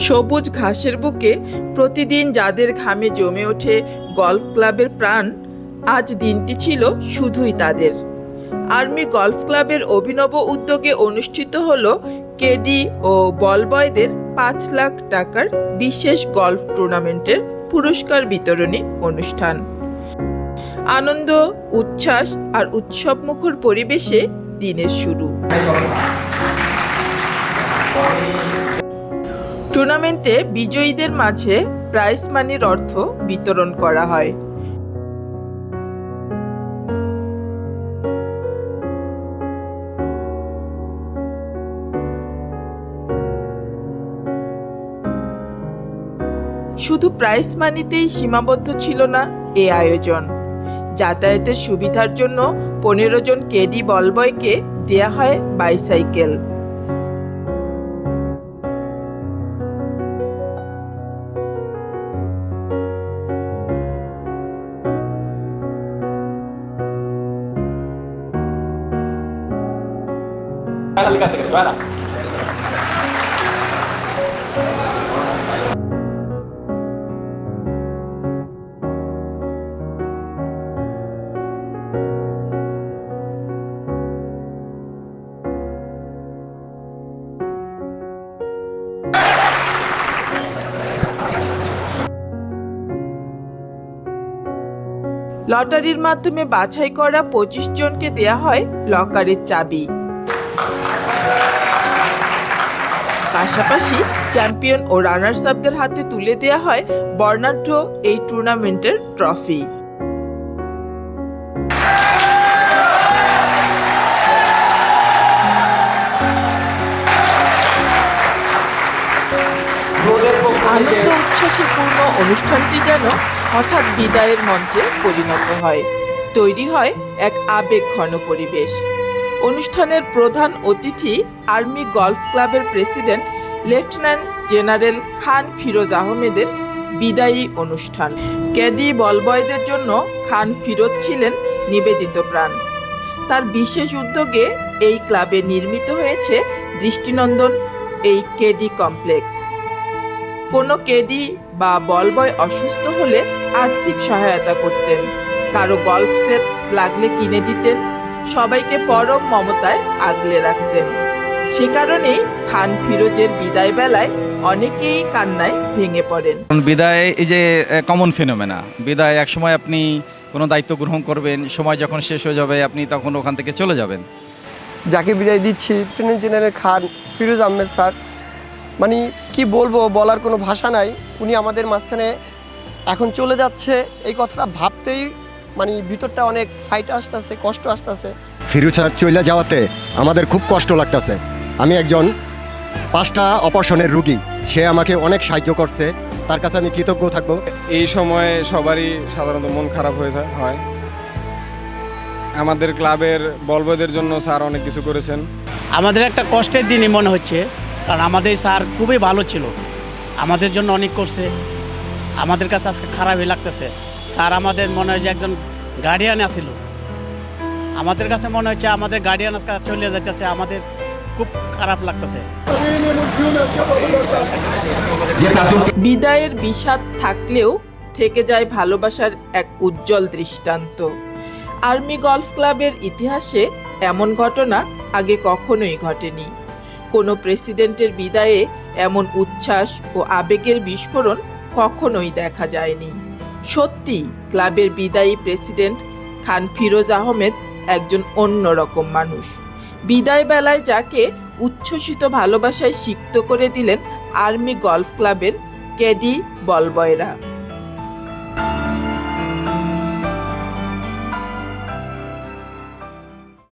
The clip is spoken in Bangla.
সবুজ ঘাসের বুকে প্রতিদিন যাদের ঘামে জমে ওঠে গলফ ক্লাবের প্রাণ, আজ দিনটি ছিল শুধুই তাদের। আর্মি গলফ ক্লাবের অভিনব উদ্যোগে অনুষ্ঠিত হল কেডি ও বলবয়দের ৫ লাখ টাকার বিশেষ গলফ টুর্নামেন্টের পুরস্কার বিতরণী অনুষ্ঠান। আনন্দ, উচ্ছ্বাস আর উৎসবমুখর পরিবেশে দিনের শুরু। টুর্নামেন্টে বিজয়ীদের মাঝে প্রাইজ মানির অর্থ বিতরণ করা হয়। শুধু প্রাইজ মানিতেই সীমাবদ্ধ ছিল না এ আয়োজন। যাতায়াতের সুবিধার জন্য ১৫ জন কেডি বলবয়কে দেয়া হয় বাইসাইকেল। লটারির মাধ্যমে বাছাই করা ২৫ জনকে দেয়া হয় লকারের চাবি। পাশাপাশি চ্যাম্পিয়ন ও রানার্স আপদের হাতে তুলে দেয়া হয় বর্ণাঢ্য এই টুর্নামেন্টের ট্রফি। আনন্দ উচ্ছ্বাসে পূর্ণ অনুষ্ঠানটি যেন হঠাৎ বিদায়ের মঞ্চে পরিণত হয়। তৈরি হয় এক আবেগ ঘন পরিবেশ। অনুষ্ঠানের প্রধান অতিথি আর্মি গলফ ক্লাবের প্রেসিডেন্ট লেফটেন্যান্ট জেনারেল খান ফিরোজ আহমেদের বিদায়ী অনুষ্ঠান। ক্যাডি বলবয়দের জন্য খান ফিরোজ ছিলেন নিবেদিত প্রাণ। তার বিশেষ উদ্যোগে এই ক্লাবে নির্মিত হয়েছে দৃষ্টিনন্দন এই কেডি কমপ্লেক্স। কোনো কেডি বা বলবয় অসুস্থ হলে আর্থিক সহায়তা করতেন, কারো গলফ সেট লাগলে কিনে দিতেন, সবাইকে পরম মমতায় আগলে রাখতেন। সে কারণেই খান ফিরোজের বিদায় বেলায় অনেকেই কান্নায় ভেঙে পড়েন। বিদায় এই যে কমন ফিনোমেনা, বিদায় এক সময় আপনি কোনো দায়িত্ব গ্রহণ করবেন, সময় যখন শেষ হয়ে যাবে আপনি তখন ওখান থেকে চলে যাবেন। যাকে বিদায় দিচ্ছি লেফটেন্যান্ট জেনারেল খান ফিরোজ আহমেদ স্যার, মানে কি বলবো, বলার কোনো ভাষা নাই। উনি আমাদের মাঝখানে এখন চলে যাচ্ছে, এই কথাটা ভাবতেই মানে ভিতরটা অনেক ফাইট আসতেছে, কষ্ট আসতেছে। ফিরোজ স্যার চলে যাওয়াতে আমাদের খুব কষ্ট লাগতেছে। আমি একজন 5টা অপারেশনের রুগী, সে আমাকে অনেক সাহায্য করছে, তার কাছে আমি কৃতজ্ঞ থাকবো। এই সময়ে সবারই সাধারণত মন খারাপ হয়ে হয়। আমাদের ক্লাবের বলবয়দের জন্য স্যার অনেক কিছু করেছেন। আমাদের একটা কষ্টের দিনই মনে হচ্ছে, কারণ আমাদের স্যার খুবই ভালো ছিল, আমাদের জন্য অনেক করছে। আমাদের কাছে আজকে খারাপই লাগতেছে। স্যার আমাদের মনে হয় যে একজন গার্ডিয়ান আছিল, আমাদের কাছে মনে হচ্ছে আমাদের গার্ডিয়ান আজকে চলে যাচ্ছে, আমাদের খুব খারাপ লাগতেছে। বিদায়ের বিষাদ থাকলেও থেকে যায় ভালোবাসার এক উজ্জ্বল দৃষ্টান্ত। আর্মি গলফ ক্লাবের ইতিহাসে এমন ঘটনা আগে কখনোই ঘটেনি। কোনো প্রেসিডেন্টের বিদায়ে এমন উচ্ছ্বাস ও আবেগের বিস্ফোরণ কখনোই দেখা যায়নি। সত্যি ক্লাবের বিদায়ী প্রেসিডেন্ট খান ফিরোজ আহমেদ একজন অন্যরকম মানুষ। বিদায় বেলায় যাকে উচ্ছ্বসিত ভালোবাসায় সিক্ত করে দিলেন আর্মি গলফ ক্লাবের কেডি বলবয়রা।